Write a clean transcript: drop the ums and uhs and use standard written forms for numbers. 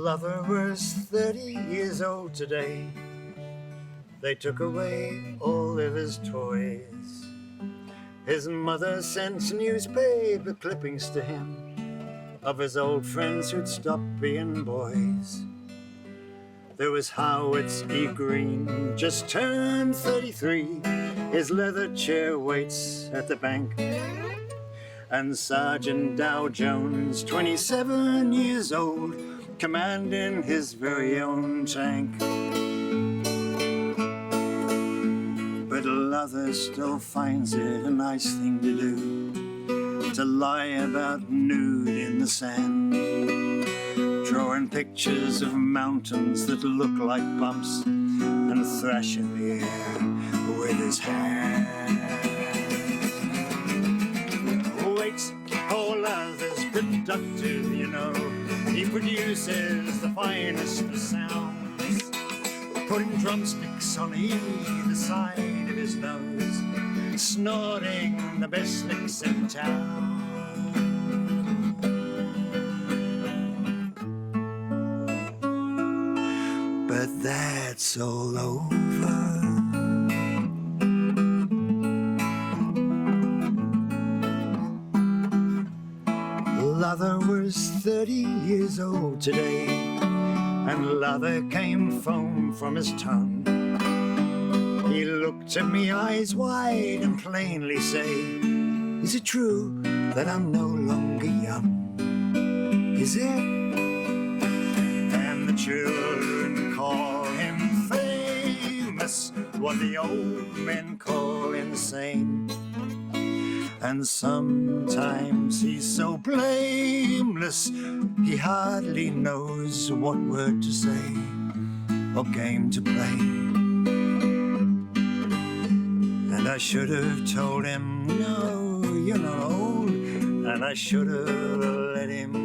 Lover was 30 years old today. They took away all of his toys. His mother sent newspaper clippings to him of his old friends who'd stopped being boys. There was Howard's E. Green, just turned 33. His leather chair waits at the bank. And Sergeant Dow Jones, 27 years old, commanding his very own tank. But Lather still finds it a nice thing to do, to lie about nude in the sand, drawing pictures of mountains that look like bumps, and thrashing the air with his hand. Wait, oh, Lather's productive, you know. He produces the finest of sounds, putting drumsticks on either side of his nose, snorting the best licks in town. But that's all over. Lather was 30 years old today, and lather came foam from his tongue. He looked at me eyes wide and plainly say, "Is it true that I'm no longer young? Is it?" And the children call him famous, what the old men call insane. And sometimes he's so blameless, he hardly knows what word to say or game to play. And I should have told him, no, you're not old, and I should have let him